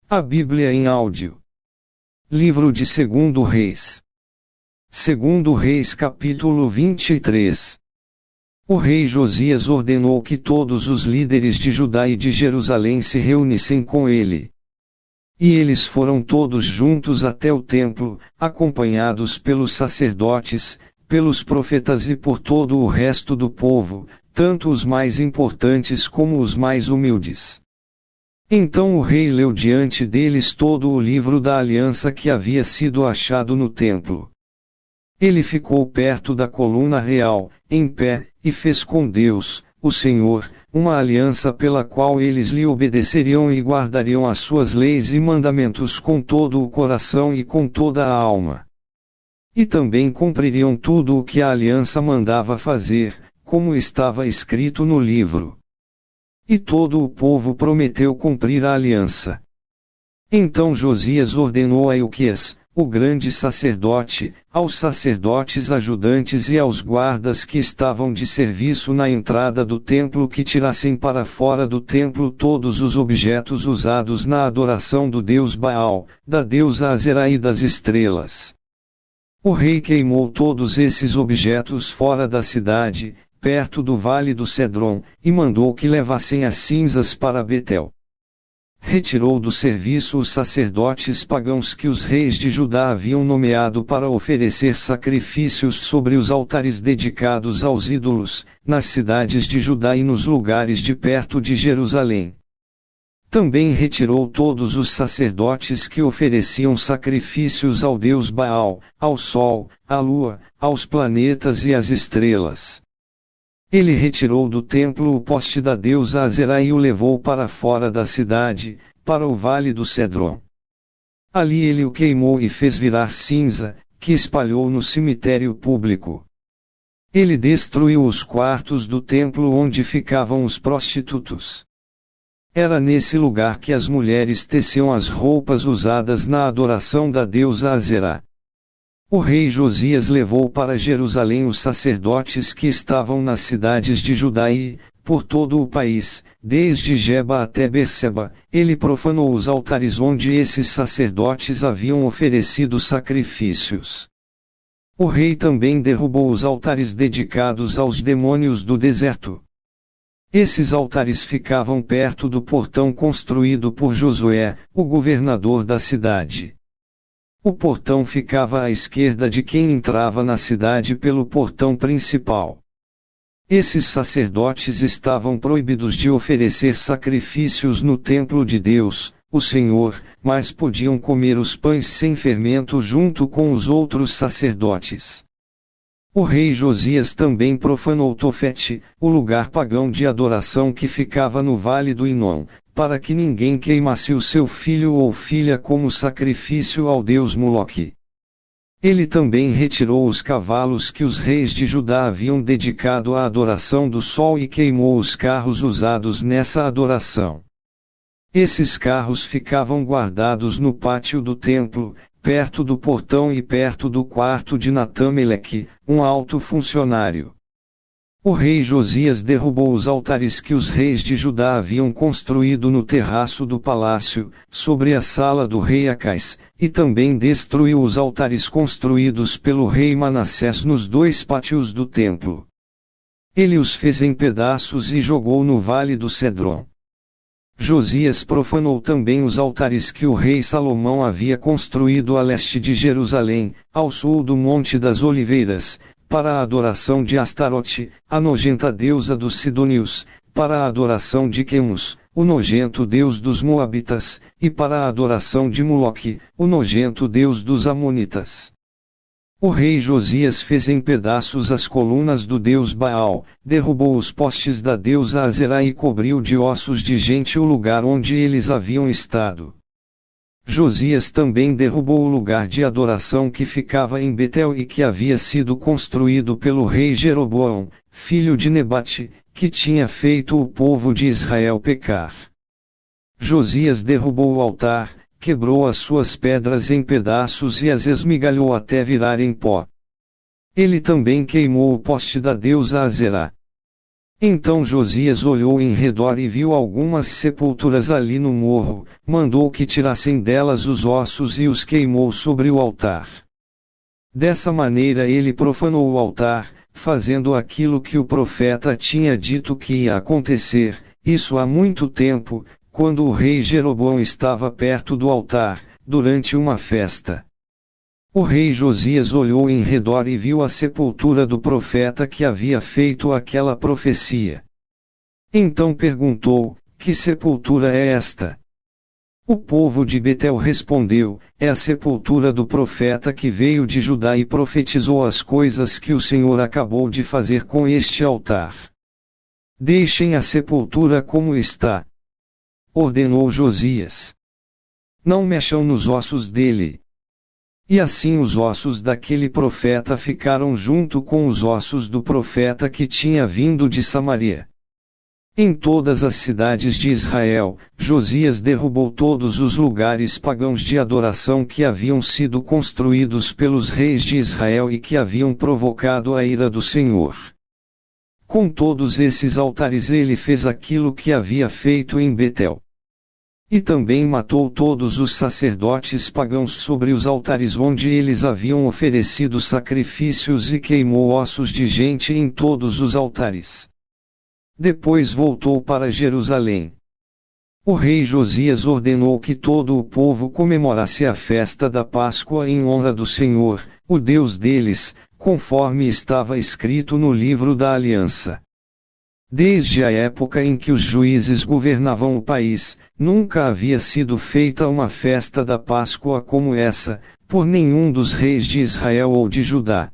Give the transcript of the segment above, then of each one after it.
A Bíblia em áudio. Livro de 2 Reis. 2 Reis capítulo 23. O rei Josias ordenou que todos os líderes de Judá e de Jerusalém se reunissem com ele. E eles foram todos juntos até o templo, acompanhados pelos sacerdotes, pelos profetas e por todo o resto do povo, tanto os mais importantes como os mais humildes. Então o rei leu diante deles todo o livro da aliança que havia sido achado no templo. Ele ficou perto da coluna real, em pé, e fez com Deus, o Senhor, uma aliança pela qual eles lhe obedeceriam e guardariam as suas leis e mandamentos com todo o coração e com toda a alma. E também cumpririam tudo o que a aliança mandava fazer, como estava escrito no livro. E todo o povo prometeu cumprir a aliança. Então Josias ordenou a Ilquias, o grande sacerdote, aos sacerdotes ajudantes e aos guardas que estavam de serviço na entrada do templo que tirassem para fora do templo todos os objetos usados na adoração do deus Baal, da deusa Azerá e das estrelas. O rei queimou todos esses objetos fora da cidade, perto do vale do Cedron, e mandou que levassem as cinzas para Betel. Retirou do serviço os sacerdotes pagãos que os reis de Judá haviam nomeado para oferecer sacrifícios sobre os altares dedicados aos ídolos, nas cidades de Judá e nos lugares de perto de Jerusalém. Também retirou todos os sacerdotes que ofereciam sacrifícios ao deus Baal, ao sol, à lua, aos planetas e às estrelas. Ele retirou do templo o poste da deusa Azerá e o levou para fora da cidade, para o vale do Cedron. Ali ele o queimou e fez virar cinza, que espalhou no cemitério público. Ele destruiu os quartos do templo onde ficavam os prostitutos. Era nesse lugar que as mulheres teciam as roupas usadas na adoração da deusa Azerá. O rei Josias levou para Jerusalém os sacerdotes que estavam nas cidades de Judá e, por todo o país, desde Geba até Berseba, ele profanou os altares onde esses sacerdotes haviam oferecido sacrifícios. O rei também derrubou os altares dedicados aos demônios do deserto. Esses altares ficavam perto do portão construído por Josué, o governador da cidade. O portão ficava à esquerda de quem entrava na cidade pelo portão principal. Esses sacerdotes estavam proibidos de oferecer sacrifícios no templo de Deus, o Senhor, mas podiam comer os pães sem fermento junto com os outros sacerdotes. O rei Josias também profanou Tofete, o lugar pagão de adoração que ficava no vale do Inom, para que ninguém queimasse o seu filho ou filha como sacrifício ao deus Moloque. Ele também retirou os cavalos que os reis de Judá haviam dedicado à adoração do sol e queimou os carros usados nessa adoração. Esses carros ficavam guardados no pátio do templo, perto do portão e perto do quarto de Natã-Meleque, um alto funcionário. O rei Josias derrubou os altares que os reis de Judá haviam construído no terraço do palácio, sobre a sala do rei Acais, e também destruiu os altares construídos pelo rei Manassés nos dois pátios do templo. Ele os fez em pedaços e jogou no vale do Cedron. Josias profanou também os altares que o rei Salomão havia construído a leste de Jerusalém, ao sul do Monte das Oliveiras, para a adoração de Astarote, a nojenta deusa dos Sidônios, para a adoração de Quemus, o nojento deus dos Moabitas, e para a adoração de Moloque, o nojento deus dos Amonitas. O rei Josias fez em pedaços as colunas do deus Baal, derrubou os postes da deusa Azerá e cobriu de ossos de gente o lugar onde eles haviam estado. Josias também derrubou o lugar de adoração que ficava em Betel e que havia sido construído pelo rei Jeroboão, filho de Nebate, que tinha feito o povo de Israel pecar. Josias derrubou o altar, quebrou as suas pedras em pedaços e as esmigalhou até virar em pó. Ele também queimou o poste da deusa Azerá. Então Josias olhou em redor e viu algumas sepulturas ali no morro, mandou que tirassem delas os ossos e os queimou sobre o altar. Dessa maneira ele profanou o altar, fazendo aquilo que o profeta tinha dito que ia acontecer, isso há muito tempo, quando o rei Jeroboão estava perto do altar, durante uma festa. O rei Josias olhou em redor e viu a sepultura do profeta que havia feito aquela profecia. Então perguntou: que sepultura é esta? O povo de Betel respondeu: é a sepultura do profeta que veio de Judá e profetizou as coisas que o Senhor acabou de fazer com este altar. Deixem a sepultura como está, ordenou Josias. Não mexam nos ossos dele. E assim os ossos daquele profeta ficaram junto com os ossos do profeta que tinha vindo de Samaria. Em todas as cidades de Israel, Josias derrubou todos os lugares pagãos de adoração que haviam sido construídos pelos reis de Israel e que haviam provocado a ira do Senhor. Com todos esses altares ele fez aquilo que havia feito em Betel. E também matou todos os sacerdotes pagãos sobre os altares onde eles haviam oferecido sacrifícios e queimou ossos de gente em todos os altares. Depois voltou para Jerusalém. O rei Josias ordenou que todo o povo comemorasse a festa da Páscoa em honra do Senhor, o Deus deles, conforme estava escrito no livro da Aliança. Desde a época em que os juízes governavam o país, nunca havia sido feita uma festa da Páscoa como essa, por nenhum dos reis de Israel ou de Judá.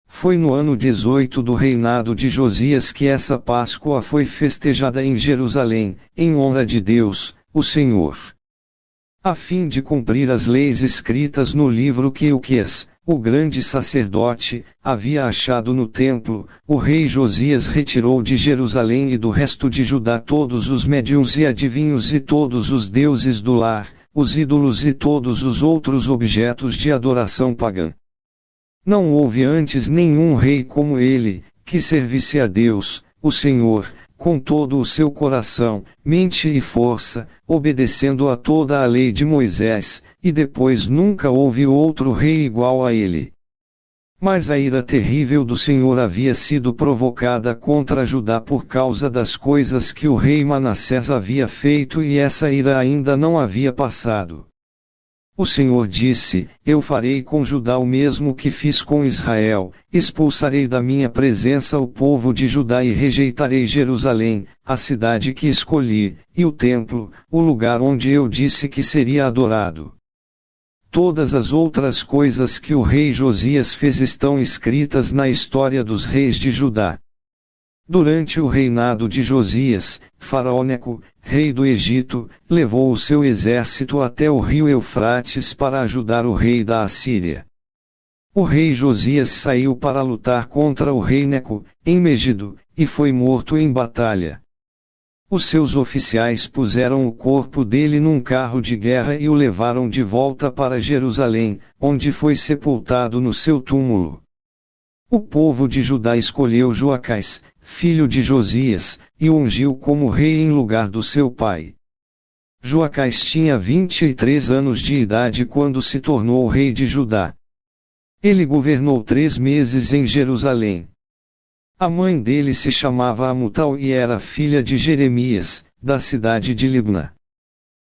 Foi no ano 18 do reinado de Josias que essa Páscoa foi festejada em Jerusalém, em honra de Deus, o Senhor. A fim de cumprir as leis escritas no livro que Ilquias, o grande sacerdote, havia achado no templo, o rei Josias retirou de Jerusalém e do resto de Judá todos os médiuns e adivinhos e todos os deuses do lar, os ídolos e todos os outros objetos de adoração pagã. Não houve antes nenhum rei como ele, que servisse a Deus, o Senhor, com todo o seu coração, mente e força, obedecendo a toda a lei de Moisés, e depois nunca houve outro rei igual a ele. Mas a ira terrível do Senhor havia sido provocada contra Judá por causa das coisas que o rei Manassés havia feito e essa ira ainda não havia passado. O Senhor disse: eu farei com Judá o mesmo que fiz com Israel, expulsarei da minha presença o povo de Judá e rejeitarei Jerusalém, a cidade que escolhi, e o templo, o lugar onde eu disse que seria adorado. Todas as outras coisas que o rei Josias fez estão escritas na história dos reis de Judá. Durante o reinado de Josias, Faraó Neco, rei do Egito, levou o seu exército até o rio Eufrates para ajudar o rei da Assíria. O rei Josias saiu para lutar contra o rei Neco, em Megido, e foi morto em batalha. Os seus oficiais puseram o corpo dele num carro de guerra e o levaram de volta para Jerusalém, onde foi sepultado no seu túmulo. O povo de Judá escolheu Joacás, filho de Josias, e o ungiu como rei em lugar do seu pai. Joacás tinha 23 anos de idade quando se tornou rei de Judá. Ele governou 3 meses em Jerusalém. A mãe dele se chamava Amutal e era filha de Jeremias, da cidade de Libna.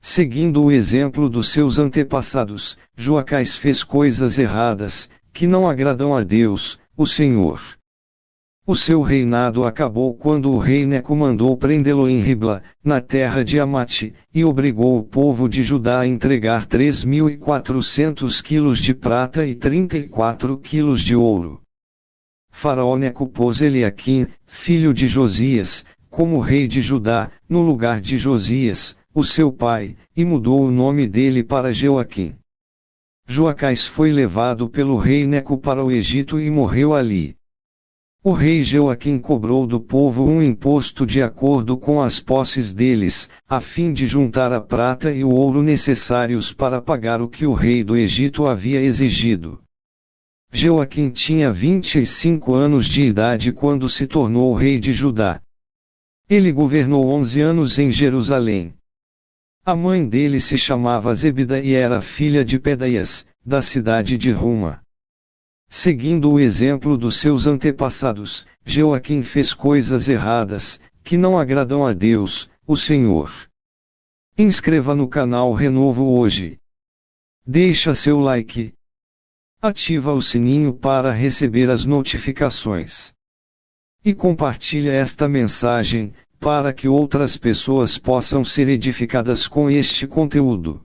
Seguindo o exemplo dos seus antepassados, Joacás fez coisas erradas, que não agradam a Deus, o Senhor. O seu reinado acabou quando o rei Neco mandou prendê-lo em Ribla, na terra de Amate, e obrigou o povo de Judá a entregar 3.400 quilos de prata e 34 quilos de ouro. Faraó Neco pôs Eliaquim, filho de Josias, como rei de Judá, no lugar de Josias, o seu pai, e mudou o nome dele para Jeoaquim. Joacás foi levado pelo rei Neco para o Egito e morreu ali. O rei Jeoaquim cobrou do povo um imposto de acordo com as posses deles, a fim de juntar a prata e o ouro necessários para pagar o que o rei do Egito havia exigido. Joaquim tinha 25 anos de idade quando se tornou rei de Judá. Ele governou 11 anos em Jerusalém. A mãe dele se chamava Zebida e era filha de Pedaias, da cidade de Ruma. Seguindo o exemplo dos seus antepassados, Joaquim fez coisas erradas, que não agradam a Deus, o Senhor. Inscreva no canal Renovo hoje. Deixa seu like. Ativa o sininho para receber as notificações. E compartilha esta mensagem, para que outras pessoas possam ser edificadas com este conteúdo.